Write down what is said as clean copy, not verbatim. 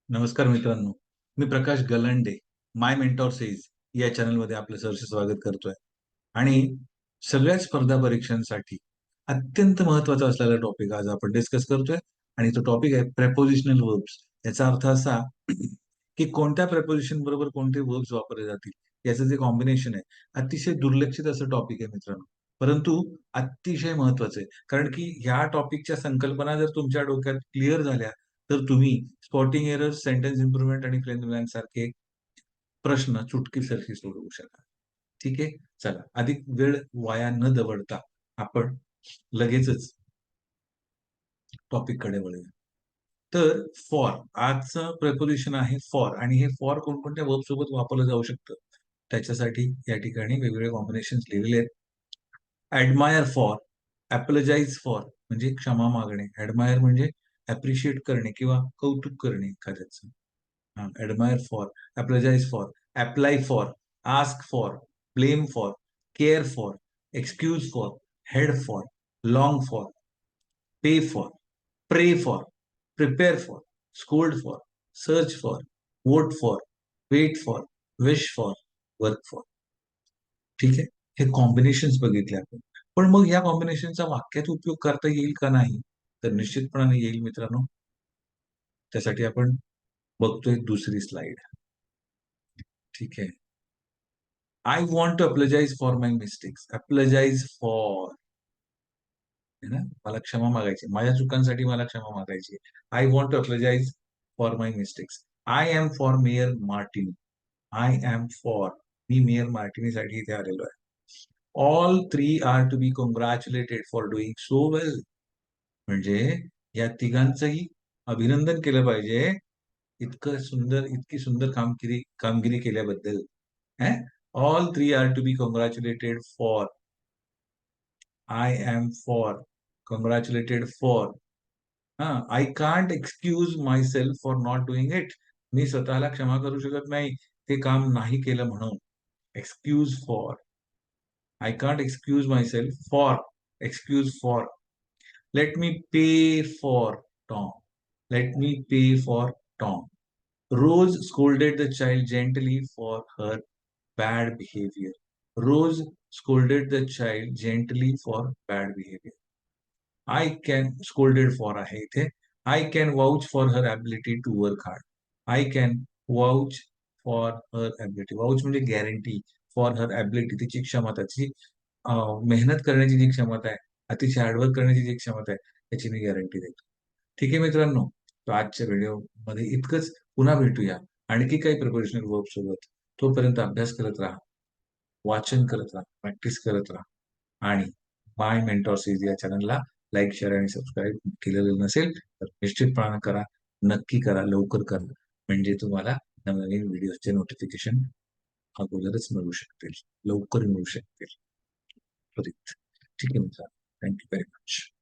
नमस्कार मित्रांनो. मी प्रकाश गलंडे. माय mentor says या चॅनलमध्ये आपलं सहर्ष स्वागत करतोय. आणि सगळ्याच स्पर्धा परीक्षांसाठी अत्यंत महत्वाचा असलेला टॉपिक आज आपण डिस्कस करतोय. आणि तो टॉपिक आहे प्रेपोजिशनल वर्ब्स. याचा अर्थ असा की कोणत्या प्रेपोजिशन बरोबर कोणते वर्ब्स वापरले जातील याचं जे कॉम्बिनेशन आहे. अतिशय दुर्लक्षित असं टॉपिक आहे मित्रांनो, परंतु अतिशय महत्वाचं आहे. कारण की ह्या टॉपिकच्या संकल्पना जर तुमच्या डोक्यात क्लिअर झाल्या तर तुम्ही स्पॉटिंग एरर, सेंटेन्स इम्प्रुव्हमेंट आणि फिल इन द ब्लँक सारखे प्रश्न चुटकीसरशी सोडवू शकाल. ठीक आहे. चला, अधिक वेळ वाया न दवडता आपण लगेचच टॉपिक कडे वळूया. तर फॉर आजचं प्रेपोजिशन आहे फॉर, आणि हे फॉर कोणकोणत्या वर्ब सोबत वापरलं जाऊ शकतं त्याच्यासाठी या ठिकाणी वेगवेगळे कॉम्बिनेशन लिहिलेले आहेत. ऍडमायर फॉर, अपोलोजाइज फॉर म्हणजे क्षमा मागणे. ऍडमायर म्हणजे अप्रिशिएट करणे किंवा कौतुक करणे एखाद्याचं. Admire for, apologise for, apply for, ask for, blame for, care for, excuse for, head for, long for, pay for, pray for, prepare for, scold for, search for, vote for, wait for, wish for, work for. ठीक आहे. हे combination बघितले आपण. पण मग या कॉम्बिनेशनचा वाक्यात उपयोग करता येईल का नाही? तर निश्चितपणाने येईल मित्रांनो. त्यासाठी आपण बघतोय दुसरी स्लाइड. ठीक आहे. I want to apologise for my mistakes. Apologize for, है ना, मला क्षमा मागायची, माझ्या चुकांसाठी मला क्षमा मागायची. I want to apologise for my mistakes. I am for mayor Martini. I am for, मी मेयर मार्टिनीसाठी इथे आलेलो आहे. All three are to be congratulated for doing so well. म्हणजे या तिघांचंही अभिनंदन केलं पाहिजे इतकी सुंदर कामगिरी कामगिरी केल्याबद्दल. All three are to be congratulated for. I am for, congratulated for. I can't excuse myself for not doing it. मी स्वतःला क्षमा करू शकत नाही ते काम नाही केलं म्हणून. Excuse for. I can't excuse myself for, excuse for. Let me pay for Tom. Let me pay for Tom. Rose scolded the child gently for her bad behavior. Rose scolded the child gently for bad behavior. I can scolded for आहे इथे. I can vouch for her ability to work hard. I can vouch for her ability. Vouch म्हणजे guarantee. For her ability, तिची क्षमता, तिची मेहनत करण्याची जी क्षमता आहे, अतिशय हार्डवर्क करण्याची जी क्षमता आहे, त्याची मी गॅरंटी देतो. ठीक आहे मित्रांनो. तो आजच्या व्हिडिओमध्ये इतकंच. पुन्हा भेटूया आणखी काही प्रिपरेशनल वर्क सोबत. तोपर्यंत अभ्यास करत राहा, वाचन करत राहा, प्रॅक्टिस करत राहा. आणि माय मेंटॉर सीरीज या चॅनलला लाईक, शेअर आणि सबस्क्राईब केलेलं नसेल तर निश्चितपणे करा. नक्की करा, लवकर करा. म्हणजे तुम्हाला नवनवीन व्हिडिओचे नोटिफिकेशन अगोदरच मिळू शकतील, लवकर मिळू शकतील. ठीक आहे मित्रांनो. Thank you very much.